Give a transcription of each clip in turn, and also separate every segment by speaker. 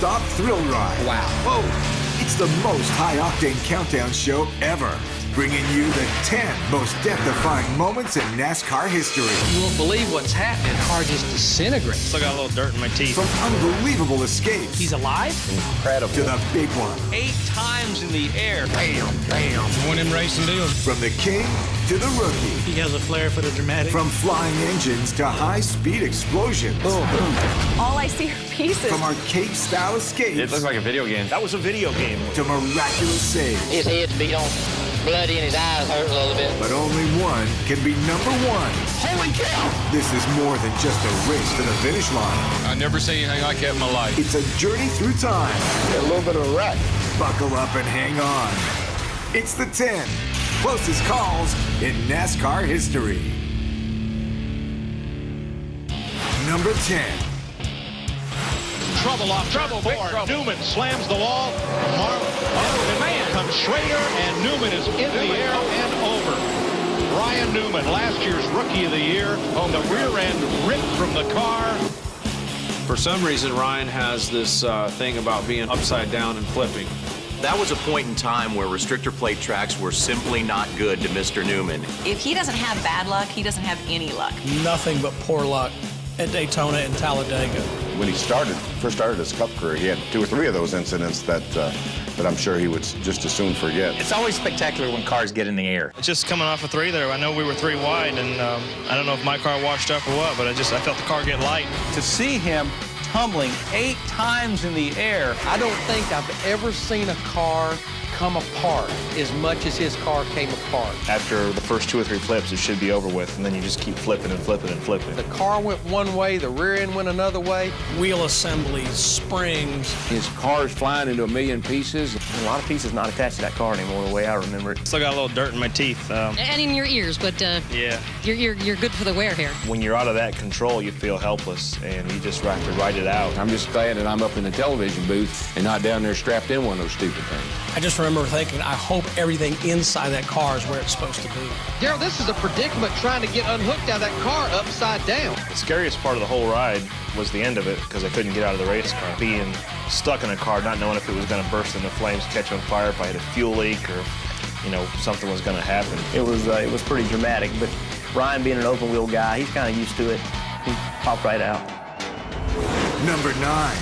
Speaker 1: non-stop thrill ride.
Speaker 2: Wow.
Speaker 1: Whoa! It's the most high-octane countdown show ever, bringing you the 10 most death-defying moments in NASCAR history.
Speaker 2: You won't believe what's happening. The car just disintegrates.
Speaker 3: Still got a little dirt in my teeth.
Speaker 1: From unbelievable escapes.
Speaker 2: He's alive?
Speaker 1: Incredible. To the big one.
Speaker 3: 8 times in the air.
Speaker 2: Bam, bam.
Speaker 4: One of them racing deals.
Speaker 1: From the king to the rookie.
Speaker 4: He has a flair for the dramatic.
Speaker 1: From flying engines to high-speed explosions.
Speaker 2: Boom, boom.
Speaker 5: All I see are pieces.
Speaker 1: From arcade-style escapes.
Speaker 6: It looked like a video game.
Speaker 3: That was a video game.
Speaker 1: To miraculous saves.
Speaker 7: His head's beat on, bloody, and his eyes hurt a little bit.
Speaker 1: But only one can be number one.
Speaker 2: Holy cow!
Speaker 1: This is more than just a race to the finish line.
Speaker 6: I've never seen anything like that in my life.
Speaker 1: It's a journey through time.
Speaker 2: A little bit of a wreck.
Speaker 1: Buckle up and hang on. It's the 10 closest calls in NASCAR history. Number 10.
Speaker 8: Trouble off trouble for Newman slams the wall. The man comes Schrader, and Newman is in the air and over. Brian Newman, last year's Rookie of the Year, on the rear end ripped from the car.
Speaker 9: For some reason, Ryan has this thing about being upside down and flipping.
Speaker 10: That was a point in time where restrictor plate tracks were simply not good to Mr. Newman.
Speaker 5: If he doesn't have bad luck, he doesn't have any luck.
Speaker 4: Nothing but poor luck at Daytona and Talladega.
Speaker 11: When he first started his Cup career, he had 2 or 3 of those incidents that I'm sure he would just as soon forget.
Speaker 6: It's always spectacular when cars get in the air.
Speaker 3: Just coming off of 3 there, I know we were 3 wide, and I don't know if my car washed up or what, but I felt the car get light.
Speaker 8: To see him tumbling 8 times in the air.
Speaker 2: I don't think I've ever seen a car come apart as much as his car came apart.
Speaker 3: After the first 2 or 3 flips, it should be over with, and then you just keep flipping and flipping and flipping.
Speaker 2: The car went one way, the rear end went another way.
Speaker 4: Wheel assemblies, springs.
Speaker 6: His car's flying into a million pieces.
Speaker 8: A lot of pieces not attached to that car anymore, the way I remember it.
Speaker 3: Still got a little dirt in my teeth.
Speaker 5: And in your ears, but
Speaker 3: yeah.
Speaker 5: You're good for the wear here.
Speaker 3: When you're out of that control, you feel helpless, and you just have to ride it out.
Speaker 6: I'm just glad that I'm up in the television booth and not down there strapped in one of those stupid things.
Speaker 4: I just remember thinking, I hope everything inside that car is where it's supposed to be.
Speaker 2: Daryl, this is a predicament trying to get unhooked out of that car upside down.
Speaker 3: The scariest part of the whole ride was the end of it, because I couldn't get out of the race car. Being stuck in a car, not knowing if it was going to burst into flames, catch on fire, if I had a fuel leak, or something was going to happen.
Speaker 8: It was pretty dramatic, but Ryan being an open wheel guy, he's kind of used to it. He popped right out.
Speaker 1: Number 9.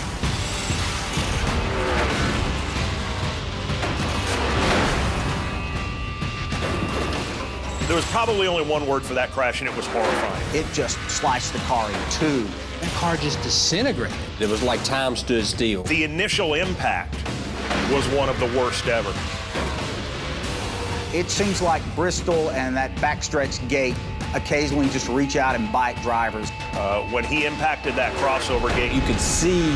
Speaker 8: There was probably only one word for that crash, and it was horrifying.
Speaker 2: It just sliced the car in 2. That car just disintegrated.
Speaker 6: It was like time stood still.
Speaker 8: The initial impact was one of the worst ever.
Speaker 2: It seems like Bristol and that backstretch gate occasionally just reach out and bite drivers.
Speaker 8: When he impacted that crossover gate,
Speaker 2: You could see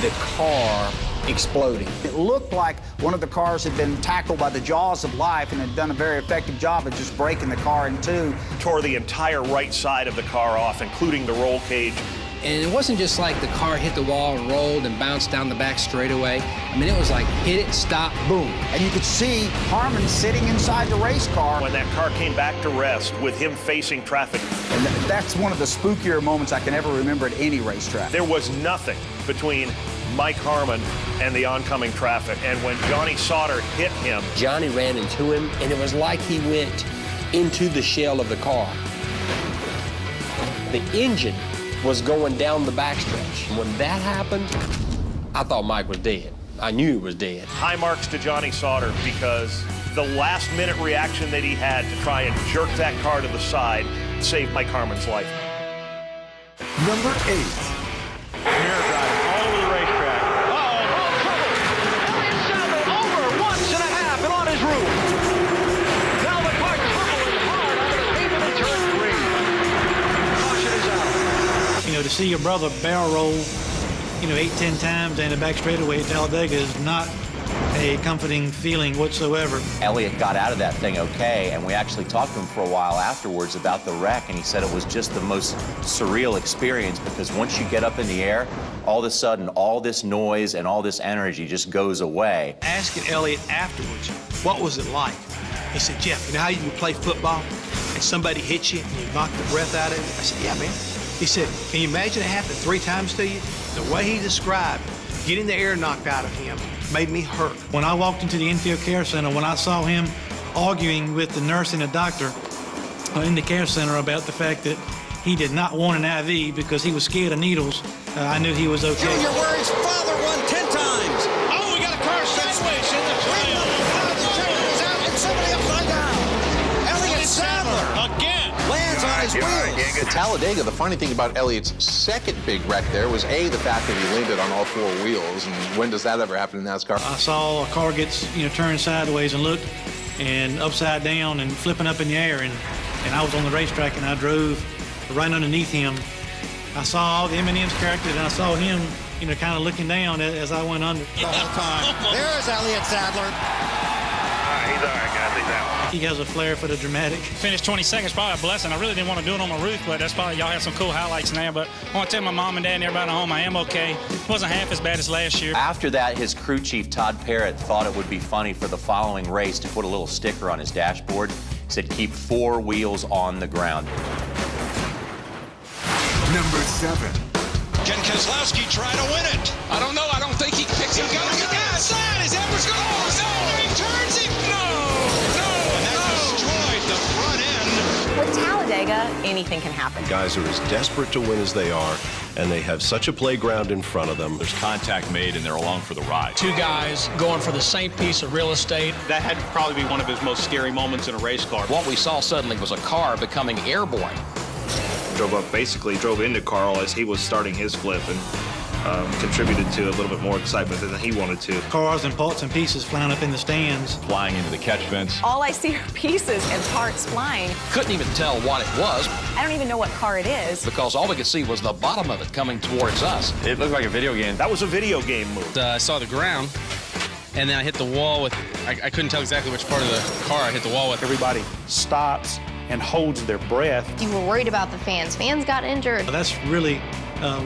Speaker 2: the car exploding. It looked like one of the cars had been tackled by the jaws of life and had done a very effective job of just breaking the car in 2.
Speaker 8: tore the entire right side of the car off, including the roll cage.
Speaker 2: And it wasn't just like the car hit the wall and rolled and bounced down the back straightaway. I mean, it was like hit it, stop, boom. And you could see Harmon sitting inside the race car.
Speaker 8: When that car came back to rest with him facing traffic.
Speaker 2: And that's one of the spookier moments I can ever remember at any racetrack.
Speaker 8: There was nothing between Mike Harmon and the oncoming traffic. And when Johnny Sauter hit him,
Speaker 6: Johnny ran into him, and it was like he went into the shell of the car. The engine was going down the backstretch. When that happened, I thought Mike was dead. I knew he was dead.
Speaker 8: high marks to Johnny Sauter, because the last-minute reaction that he had to try and jerk that car to the side saved Mike Harmon's life.
Speaker 1: Number 8.
Speaker 8: Mirror driving all over the racetrack. Elliott Sadler over once and a half and on his roof. Now the car tumbling hard onto the pavement in turn 3. Caution is out.
Speaker 4: To see your brother barrel roll, 8-10 times down the back straightaway at Talladega is not a comforting feeling whatsoever.
Speaker 10: Elliott got out of that thing okay, and we actually talked to him for a while afterwards about the wreck, and he said it was just the most surreal experience, because once you get up in the air, all of a sudden, all this noise and all this energy just goes away.
Speaker 4: Asking Elliott afterwards, what was it like? He said, Jeff, you know how you play football and somebody hits you and you knock the breath out of you? I said, yeah, man. He said, can you imagine it happened 3 times to you? The way he described
Speaker 12: Getting the air knocked out of him made me hurt.
Speaker 4: When I walked into the infield care center, when I saw him arguing with the nurse and the doctor in the care center about the fact that he did not want an IV because he was scared of needles, I knew he was okay.
Speaker 13: Junior, where his father won 10 times.
Speaker 8: Oh, we got a car sideways in the trail.
Speaker 13: The checker is out and somebody upside down. Elliott Sadler
Speaker 8: Again.
Speaker 13: lands on his wheels.
Speaker 14: At Talladega, the funny thing about Elliott's second big wreck there was A, the fact that he landed on all 4 wheels. And when does that ever happen in NASCAR?
Speaker 4: I saw a car gets, turned sideways and looked and upside down and flipping up in the air, and I was on the racetrack and I drove right underneath him. I saw all the M&M's characters and I saw him, kind of looking down as I went under.
Speaker 13: The whole time. There's Elliott Sadler.
Speaker 8: He's all right, guys. He's out.
Speaker 4: He has a flair for the dramatic.
Speaker 15: Finished 22nd, probably a blessing. I really didn't want to do it on my roof, but that's probably, y'all have some cool highlights now. But I want to tell my mom and dad and everybody at home I am okay. It wasn't half as bad as last year.
Speaker 10: After that, his crew chief, Todd Parrott, thought it would be funny for the following race to put a little sticker on his dashboard. He said, keep 4 wheels on the ground.
Speaker 1: Number 7.
Speaker 8: Can Keselowski try to win it?
Speaker 13: I don't know. I don't think he picks him.
Speaker 8: Goes to the outside. Is Edwards going? Oh, no! He turns him. No! And that destroyed the front end.
Speaker 5: With Talladega, anything can happen.
Speaker 16: Guys are as desperate to win as they are, and they have such a playground in front of them.
Speaker 17: There's contact made, and they're along for the ride.
Speaker 18: 2 guys going for the same piece of real estate.
Speaker 9: That had to probably be one of his most scary moments in a race car.
Speaker 18: What we saw suddenly was a car becoming airborne.
Speaker 3: Drove into Carl as he was starting his flip and contributed to a little bit more excitement than he wanted to.
Speaker 4: Cars and parts and pieces flying up in the stands.
Speaker 17: Flying into the catch fence.
Speaker 5: All I see are pieces and parts flying.
Speaker 18: Couldn't even tell what it was.
Speaker 5: I don't even know what car it is.
Speaker 18: Because all we could see was the bottom of it coming towards us.
Speaker 17: It looked like a video game.
Speaker 3: That was a video game move.
Speaker 19: I saw the ground, and then I hit the wall with, I couldn't tell exactly which part of the car I hit the wall with.
Speaker 2: Everybody stops and holds their breath.
Speaker 20: You were worried about the fans. Fans got injured.
Speaker 4: That's really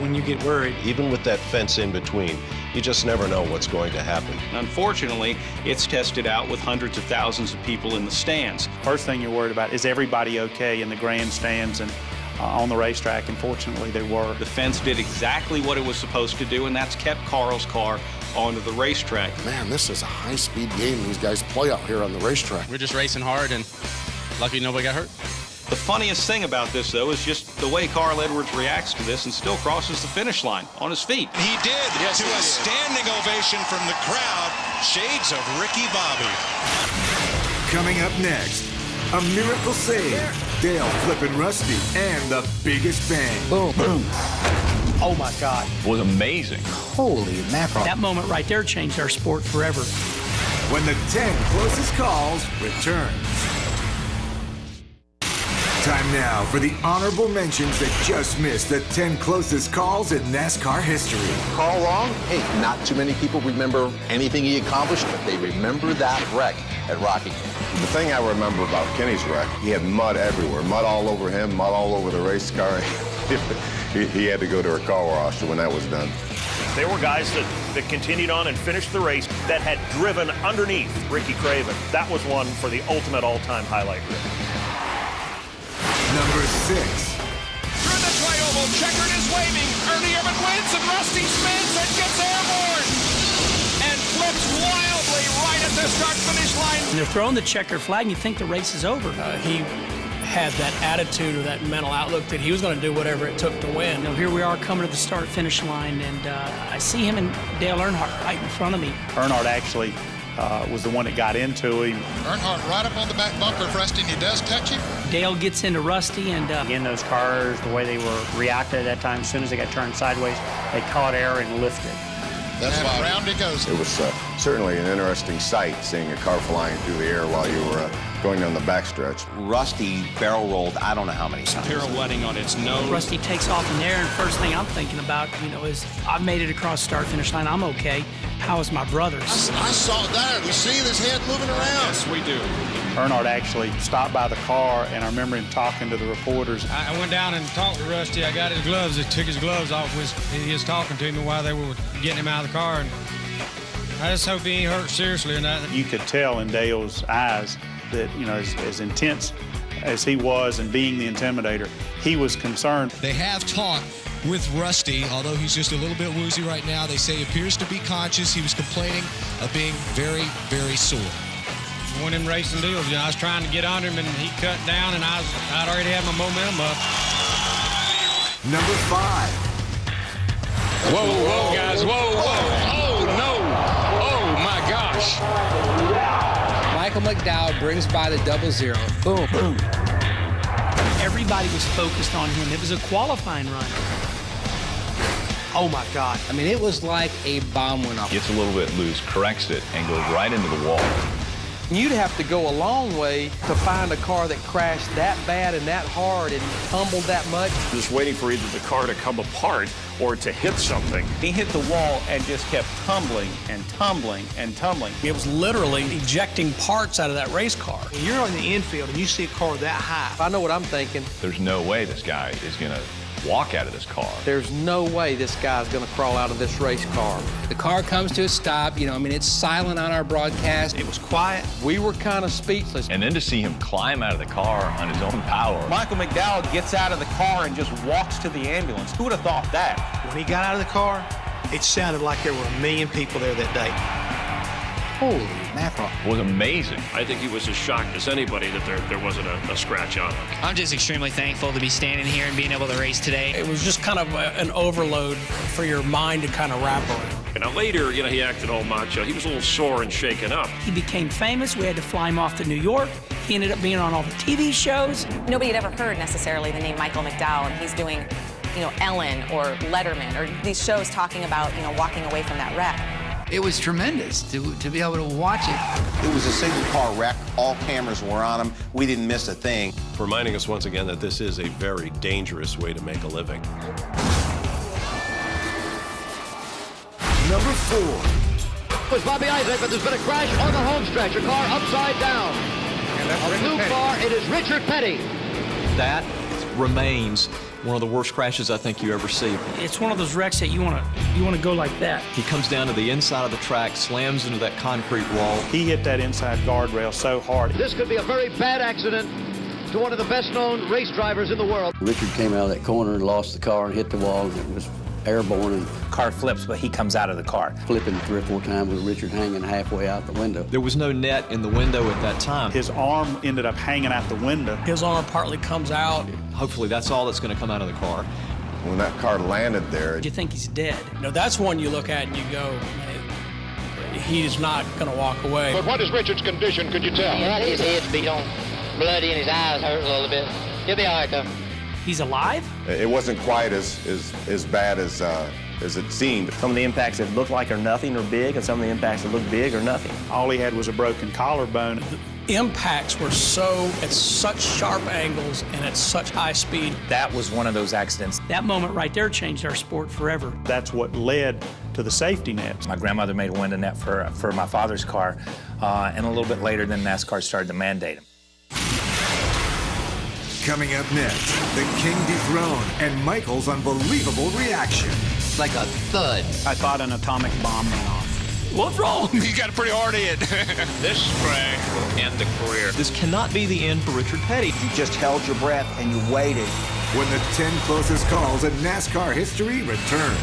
Speaker 4: when you get worried.
Speaker 16: Even with that fence in between, you just never know what's going to happen.
Speaker 9: Unfortunately, it's tested out with hundreds of thousands of people in the stands.
Speaker 2: First thing you're worried about is everybody okay in the grandstands and on the racetrack, and fortunately they were.
Speaker 9: The fence did exactly what it was supposed to do, and that's kept Carl's car onto the racetrack.
Speaker 11: Man, this is a high-speed game these guys play out here on the racetrack.
Speaker 19: We're just racing hard, and lucky nobody got hurt.
Speaker 9: The funniest thing about this, though, is just the way Carl Edwards reacts to this and still crosses the finish line on his feet.
Speaker 8: He did, to a standing ovation from the crowd. Shades of Ricky Bobby.
Speaker 1: Coming up next, a miracle save, Dale flipping Rusty, and the biggest bang.
Speaker 12: Boom, boom. Oh, my God.
Speaker 17: It was amazing.
Speaker 12: Holy mackerel.
Speaker 18: That moment right there changed our sport forever.
Speaker 1: When the 10 closest calls returns. Time now for the honorable mentions that just missed the 10 closest calls in NASCAR history.
Speaker 14: Call wrong? Hey, not too many people remember anything he accomplished, but they remember that wreck at Rocky.
Speaker 11: The thing I remember about Kenny's wreck, he had mud everywhere. Mud all over him, mud all over the race car. He had to go to a car wash when that was done.
Speaker 3: There were guys that continued on and finished the race that had driven underneath Ricky Craven. That was one for the ultimate all-time highlight reel.
Speaker 1: Number 6.
Speaker 8: Through the tri-oval, checkered is waving. Ernie Irvan wins, and Rusty spins and gets airborne. And flips wildly right at the start-finish line.
Speaker 18: And they're throwing the checker flag, and you think the race is over.
Speaker 15: He had that attitude or that mental outlook that he was going to do whatever it took to win.
Speaker 18: Here we are coming to the start-finish line, and I see him and Dale Earnhardt right in front of me.
Speaker 2: Earnhardt actually was the one that got into him.
Speaker 8: Earnhardt right up on the back bumper of Rusty, and he does touch him.
Speaker 18: Dale gets into Rusty, and
Speaker 2: Again, those cars, the way they were reacted at that time, as soon as they got turned sideways, they caught air and lifted.
Speaker 8: That's why round he goes.
Speaker 11: It was certainly an interesting sight, seeing a car flying through the air while you were going down the backstretch.
Speaker 10: Rusty barrel rolled, I don't know how many times.
Speaker 9: Pirouetting on its nose.
Speaker 18: Rusty takes off in there, and first thing I'm thinking about, is I've made it across start-finish line. I'm okay. How is my brothers?
Speaker 8: I saw that. We see his head moving around.
Speaker 9: Yes, we do.
Speaker 2: Earnhardt actually stopped by the car, and I remember him talking to the reporters.
Speaker 15: I went down and talked to Rusty. I got his gloves. He took his gloves off. He was talking to me while they were getting him out of the car. And I just hope he ain't hurt seriously or nothing.
Speaker 2: You could tell in Dale's eyes that, as intense as he was and being the intimidator, he was concerned.
Speaker 8: They have talked
Speaker 21: with Rusty. Although he's just a little bit woozy right now, they say he appears to be conscious. He was complaining of being very, very sore.
Speaker 15: One of them racing deals. I was trying to get under him, and he cut down, and I'd already had my momentum up.
Speaker 1: Number 5.
Speaker 22: Whoa, whoa, guys, whoa, whoa. Oh, no. Oh, my gosh.
Speaker 23: Michael McDowell brings by the 00. Boom, boom.
Speaker 18: Everybody was focused on him. It was a qualifying run.
Speaker 12: Oh, my God.
Speaker 23: I mean, it was like a bomb went off.
Speaker 17: Gets a little bit loose, corrects it, and goes right into the wall.
Speaker 6: You'd have to go a long way to find a car that crashed that bad and that hard and tumbled that much.
Speaker 24: Just waiting for either the car to come apart or to hit something.
Speaker 2: He hit the wall and just kept tumbling and tumbling and tumbling.
Speaker 12: It was literally ejecting parts out of that race car. When you're on the infield and you see a car that high,
Speaker 6: I know what I'm thinking.
Speaker 17: There's no way this guy is going to walk out of this car.
Speaker 6: There's no way this guy's going to crawl out of this race car.
Speaker 23: The car comes to a stop. You know, I mean, it's silent on our broadcast.
Speaker 12: it was quiet.
Speaker 6: We were kind of speechless.
Speaker 17: And then to see him climb out of the car on his own power.
Speaker 2: Michael McDowell gets out of the car and just walks to the ambulance. Who would have thought that?
Speaker 12: When he got out of the car, it sounded like there were 1 million people there that day.
Speaker 23: Holy mackerel.
Speaker 17: It was amazing.
Speaker 24: I think he was as shocked as anybody that there wasn't a scratch on him.
Speaker 7: I'm just extremely thankful to be standing here and being able to race today.
Speaker 12: It was just kind of an overload for your mind to kind of wrap around.
Speaker 24: And now later, he acted all macho. He was a little sore and shaken up.
Speaker 18: He became famous. We had to fly him off to New York. He ended up being on all the TV shows.
Speaker 5: Nobody had ever heard necessarily the name Michael McDowell, and he's doing, Ellen or Letterman or these shows talking about, walking away from that wreck.
Speaker 25: It was tremendous to be able to watch it.
Speaker 26: It was a single car wreck. All cameras were on him. We didn't miss a thing.
Speaker 16: Reminding us once again that this is a very dangerous way to make a living.
Speaker 1: Number 4.
Speaker 27: It was Bobby Isaac, but there's been a crash on the home stretch. A car upside down. A new car, it is Richard Petty.
Speaker 28: That remains one of the worst crashes I think you ever see.
Speaker 18: It's one of those wrecks that you want to go like that.
Speaker 28: He comes down to the inside of the track, slams into that concrete wall.
Speaker 2: He hit that inside guardrail so hard.
Speaker 27: This could be a very bad accident to one of the best-known race drivers in the world.
Speaker 29: Richard came out of that corner and lost the car and hit the wall, and it was airborne. And
Speaker 2: car flips, but he comes out of the car.
Speaker 29: Flipping 3 or 4 times with Richard hanging halfway out the window.
Speaker 28: There was no net in the window at that time.
Speaker 2: His arm ended up hanging out the window.
Speaker 12: His arm partly comes out.
Speaker 28: Hopefully that's all that's going to come out of the car.
Speaker 11: When that car landed there,
Speaker 18: Do you think he's dead?
Speaker 12: That's one you look at and you go, he is not going to walk away.
Speaker 27: But what is Richard's condition, could you tell?
Speaker 7: His head's beat on, bloody, and his eyes hurt a little bit. He'll be all right, though.
Speaker 18: He's alive?
Speaker 11: it wasn't quite as bad as it seemed.
Speaker 3: Some of the impacts that look like are nothing or big, and some of the impacts that look big or nothing.
Speaker 2: All he had was a broken collarbone.
Speaker 12: Impacts were at such sharp angles and at such high speed.
Speaker 2: That was one of those accidents.
Speaker 18: That moment right there changed our sport forever.
Speaker 2: That's what led to the safety nets. My grandmother made a window net for my father's car, and a little bit later, then NASCAR started to mandate them.
Speaker 1: Coming up next, the King dethroned and Michael's unbelievable reaction.
Speaker 25: It's like a thud.
Speaker 2: I thought an atomic bomb went off.
Speaker 28: What's wrong?
Speaker 22: You got a pretty hard hit. This crash will end the career.
Speaker 28: This cannot be the end for Richard Petty.
Speaker 2: You just held your breath and you waited.
Speaker 1: When the 10 closest calls in NASCAR history returns.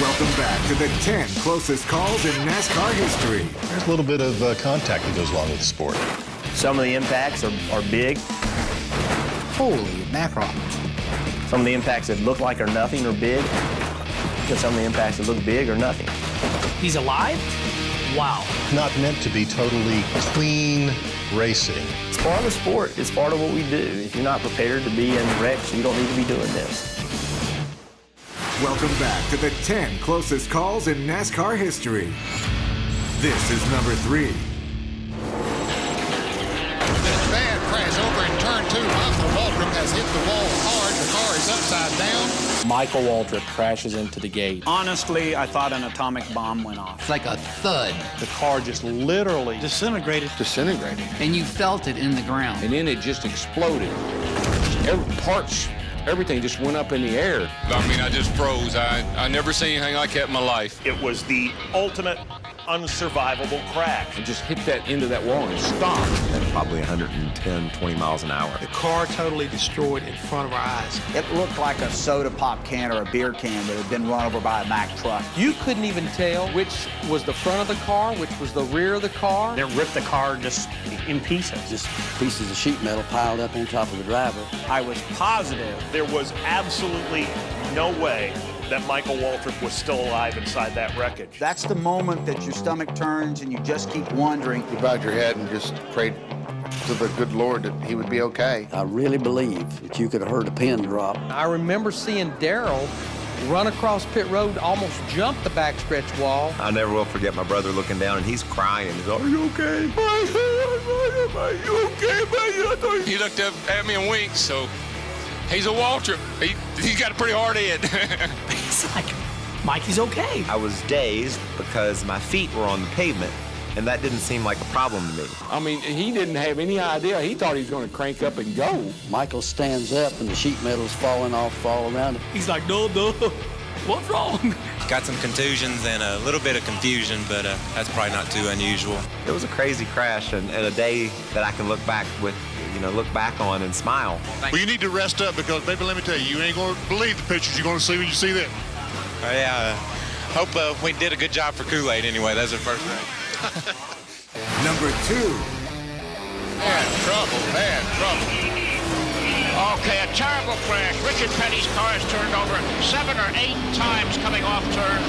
Speaker 1: Welcome back to the 10 closest calls in NASCAR history.
Speaker 16: There's a little bit of contact that goes along with the sport.
Speaker 3: Some of the impacts are big.
Speaker 25: Holy mackerel.
Speaker 3: Some of the impacts that look like are nothing or big. And some of the impacts that look big or nothing.
Speaker 18: He's alive? Wow.
Speaker 16: Not meant to be totally clean racing.
Speaker 3: It's part of the sport. It's part of what we do. If you're not prepared to be in wrecks, you don't need to be doing this.
Speaker 1: Welcome back to the 10 closest calls in NASCAR history. This is number 3.
Speaker 27: Bad crash over in turn 2. Michael Waltrip has hit the wall hard. The car is upside down.
Speaker 2: Michael Waltrip crashes into the gate. Honestly, I thought an atomic bomb went off.
Speaker 25: It's like a thud.
Speaker 2: The car just literally
Speaker 12: Disintegrated.
Speaker 25: And you felt it in the ground.
Speaker 6: And then it just exploded. Everything just went up in the air.
Speaker 22: I mean, I just froze. I never seen anything like that in my life.
Speaker 24: It was the ultimate
Speaker 4: unsurvivable crash.
Speaker 8: And just hit that into that wall and stop.
Speaker 9: At probably 110, 20 miles an hour.
Speaker 12: The car totally destroyed in front of our eyes.
Speaker 2: It looked like a soda pop can or a beer can that had been run over by a Mack truck.
Speaker 6: You couldn't even tell which was the front of the car, which was the rear of the car.
Speaker 10: They ripped the car just in pieces.
Speaker 29: Just pieces of sheet metal piled up on top of the driver.
Speaker 4: I was positive there was absolutely no way that Michael Waltrip was still alive inside that wreckage.
Speaker 2: That's the moment that your stomach turns and you just keep wondering.
Speaker 27: You bowed your head and just prayed to the good Lord that he would be okay.
Speaker 29: I really believe that you could have heard a pin drop.
Speaker 6: I remember seeing Darrell run across pit road, almost jump the backstretch wall.
Speaker 9: I never will forget my brother looking down and he's crying. He's going, "Are you okay? Are you okay, man?"
Speaker 22: He looked up at me and winked, so he's a Waltrip. He's got a pretty hard head.
Speaker 18: It's like, Mikey's okay.
Speaker 9: I was dazed because my feet were on the pavement, and that didn't seem like a problem to me.
Speaker 6: I mean, he didn't have any idea. He thought he was going to crank up and go.
Speaker 29: Michael stands up and the sheet metal's falling off all around him.
Speaker 18: He's like, no, what's wrong?
Speaker 13: Got some contusions and a little bit of confusion, but that's probably not too unusual.
Speaker 9: It was a crazy crash and a day that I can look back on and smile.
Speaker 27: Well, you need to rest up because, baby, let me tell you, you ain't going to believe the pictures you're going to see when you see them.
Speaker 13: Yeah, hope we did a good job for Kool-Aid anyway. That's the first thing.
Speaker 1: Number 2.
Speaker 27: Bad trouble.
Speaker 22: Okay, a terrible crash. Richard Petty's car has turned over 7 or 8 times coming off turn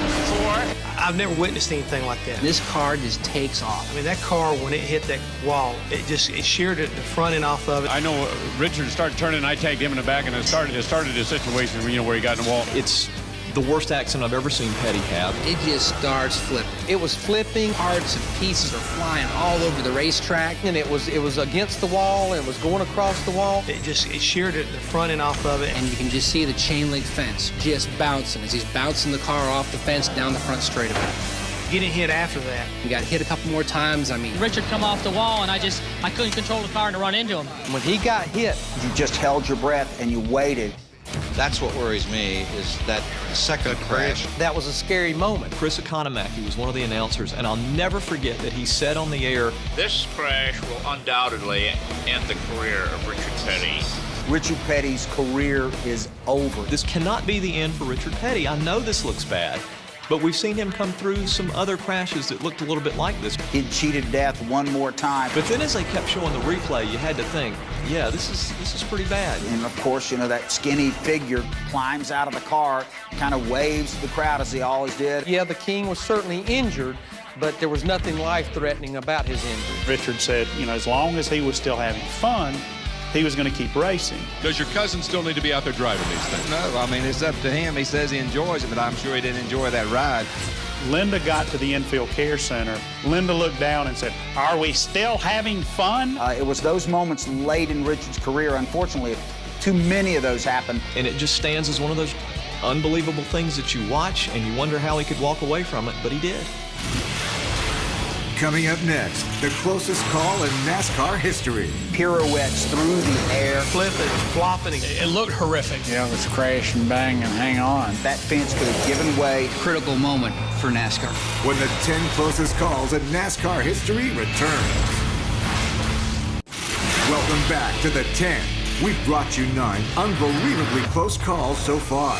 Speaker 22: 4.
Speaker 12: I've never witnessed anything like that.
Speaker 18: This car just takes off.
Speaker 12: I mean, that car, when it hit that wall, it sheared it the front end off of it.
Speaker 22: I know Richard started turning, I tagged him in the back, and it started a situation where he got in the wall.
Speaker 28: It's the worst accident I've ever seen Petty have.
Speaker 23: It just starts flipping.
Speaker 6: It was flipping.
Speaker 23: Parts and pieces are flying all over the racetrack.
Speaker 6: And it was against the wall and it was going across the wall.
Speaker 12: It sheared it the front end off of it.
Speaker 23: And you can just see the chain link fence just bouncing as he's bouncing the car off the fence down the front straightaway.
Speaker 12: Getting hit after that.
Speaker 23: He got hit a couple more times. I mean,
Speaker 14: Richard come off the wall and I couldn't control the car and to run into him.
Speaker 6: When he got hit,
Speaker 2: you just held your breath and you waited.
Speaker 13: That's what worries me, is that second crash.
Speaker 6: That was a scary moment.
Speaker 28: Chris Economaki was one of the announcers, and I'll never forget that he said on the air,
Speaker 22: This crash will undoubtedly end the career of Richard Petty.
Speaker 2: Richard Petty's career is over.
Speaker 28: This cannot be the end for Richard Petty. I know this looks bad, but we've seen him come through some other crashes that looked a little bit like this.
Speaker 2: He'd cheated death one more time.
Speaker 28: But then as they kept showing the replay, you had to think, yeah, this is pretty bad.
Speaker 2: And of course, that skinny figure climbs out of the car, kind of waves to the crowd as he always did.
Speaker 6: Yeah, the King was certainly injured, but there was nothing life-threatening about his injury.
Speaker 22: Richard said, as long as he was still having fun, he was going to keep racing.
Speaker 17: Does your cousin still need to be out there driving these things?
Speaker 13: No, I mean, it's up to him. He says he enjoys it, but I'm sure he didn't enjoy that ride.
Speaker 22: Linda got to the infield care center. Linda looked down and said, "Are we still having fun?"
Speaker 2: It was those moments late in Richard's career, unfortunately, too many of those happened.
Speaker 28: And it just stands as one of those unbelievable things that you watch and you wonder how he could walk away from it, but he did.
Speaker 1: Coming up next, the closest call in NASCAR history.
Speaker 2: Pirouettes through the air.
Speaker 12: Flipping, flopping. It looked horrific.
Speaker 23: Yeah, let's crash and bang and hang on.
Speaker 2: That fence could have given way.
Speaker 23: Critical moment for NASCAR.
Speaker 1: When the 10 closest calls in NASCAR history returns. Welcome back to the 10. We've brought you 9 unbelievably close calls so far.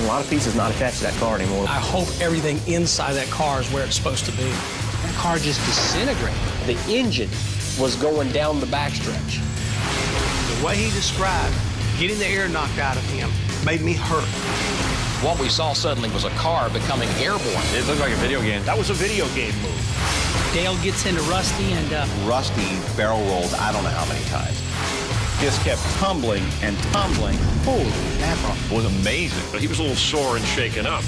Speaker 10: A lot of pieces not attached to that car anymore.
Speaker 12: I hope everything inside that car is where it's supposed to be.
Speaker 23: That car just disintegrated.
Speaker 6: The engine was going down the backstretch.
Speaker 12: The way he described getting the air knocked out of him made me hurt.
Speaker 13: What we saw suddenly was a car becoming airborne.
Speaker 3: It looked like a video game. That was a video game move.
Speaker 18: Dale gets into Rusty and...
Speaker 9: Rusty barrel rolled I don't know how many times.
Speaker 13: Just kept tumbling and tumbling.
Speaker 23: Holy mackerel.
Speaker 24: It was amazing, but he was a little sore and shaken up.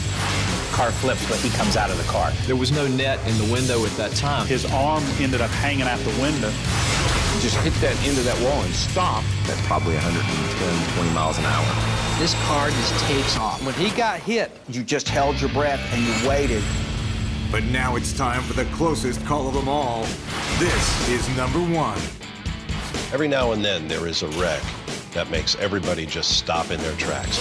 Speaker 14: Car flips, but he comes out of the car.
Speaker 28: There was no net in the window at that time.
Speaker 22: His arm ended up hanging out the window.
Speaker 9: Just hit that into that wall and stop at probably 110, 20 miles an hour.
Speaker 23: This car just takes off.
Speaker 6: When he got hit,
Speaker 2: you just held your breath and you waited.
Speaker 1: But now it's time for the closest call of them all. This is number 1.
Speaker 16: Every now and then there is a wreck that makes everybody just stop in their tracks.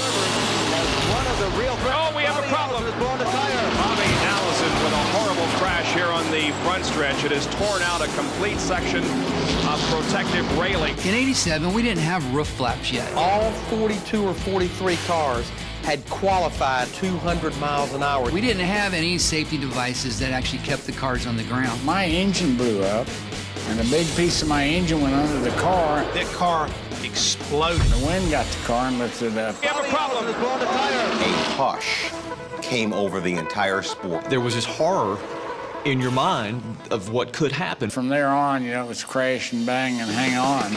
Speaker 22: Oh, we have a problem. Bobby Allison with a
Speaker 24: horrible crash here on the front stretch. It has torn out a complete section of protective railing.
Speaker 23: In '87, we didn't have roof flaps yet.
Speaker 6: All 42 or 43 cars had qualified 200 miles an hour.
Speaker 23: We didn't have any safety devices that actually kept the cars on the ground.
Speaker 2: My engine blew up, and a big piece of my engine went under the car.
Speaker 12: That car exploded.
Speaker 2: The wind got the car and lifted it up.
Speaker 24: We have a problem.
Speaker 9: A hush came over the entire sport.
Speaker 28: There was this horror in your mind of what could happen.
Speaker 2: From there on, it was crash and bang and hang on.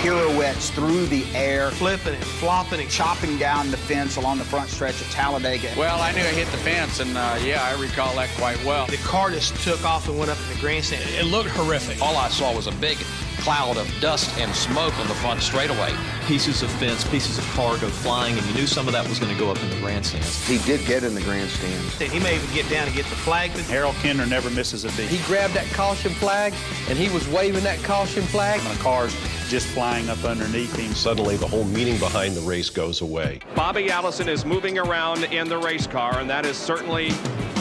Speaker 2: Pirouettes through the air,
Speaker 12: Flipping and flopping and
Speaker 2: chopping down the fence along the front stretch of Talladega.
Speaker 5: Well, I knew I hit the fence, and yeah, I recall that quite well.
Speaker 12: the car just took off and went up in the grandstand. It looked horrific.
Speaker 5: All I saw was a big cloud of dust and smoke on the front straightaway.
Speaker 28: Pieces of fence, pieces of car go flying, and you knew some of that was going to go up in the grandstands.
Speaker 9: He did get in the grandstand.
Speaker 12: He may even get down and get the flag.
Speaker 4: Harold Kinder never misses a beat.
Speaker 6: He grabbed that caution flag, and he was waving that caution flag.
Speaker 4: The car's just flying up underneath him.
Speaker 16: Suddenly, the whole meaning behind the race goes away.
Speaker 24: Bobby Allison is moving around in the race car, and that is certainly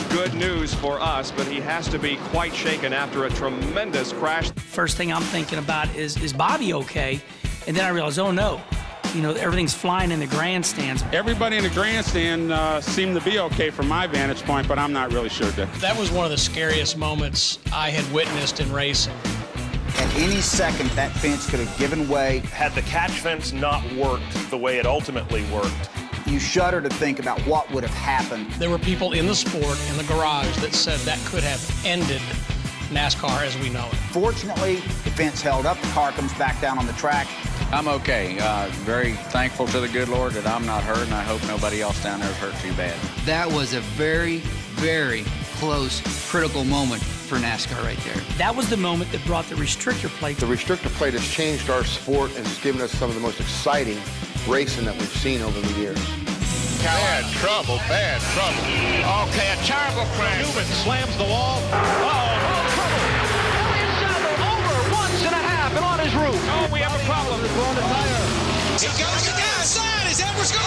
Speaker 24: good news for us, but he has to be quite shaken after a tremendous crash.
Speaker 18: First thing I'm thinking about is Bobby okay? And then I realized, oh no, everything's flying in the grandstands.
Speaker 27: Everybody in the grandstand seemed to be okay from my vantage point, but I'm not really sure, Dick.
Speaker 12: That was one of the scariest moments I had witnessed in racing.
Speaker 2: At any second, that fence could have given way.
Speaker 4: Had the catch fence not worked the way it ultimately worked,
Speaker 2: You shudder to think about what would have happened.
Speaker 12: There were people in the sport, in the garage, that said that could have ended NASCAR as we know it.
Speaker 2: Fortunately, the fence held up. The car comes back down on the track.
Speaker 5: I'm okay. Very thankful to the good Lord that I'm not hurt, and I hope nobody else down there is hurt too bad.
Speaker 23: That was a very, very close, critical moment for NASCAR right there.
Speaker 18: That was the moment that brought the restrictor plate.
Speaker 9: The restrictor plate has changed our sport and it's given us some of the most exciting racing that we've seen over the years.
Speaker 27: Bad trouble, bad trouble.
Speaker 22: Okay, a terrible crash.
Speaker 24: Newman slams the wall.
Speaker 22: And on his roof.
Speaker 24: Oh, we have a problem.
Speaker 22: He goes to the outside. His Edwards going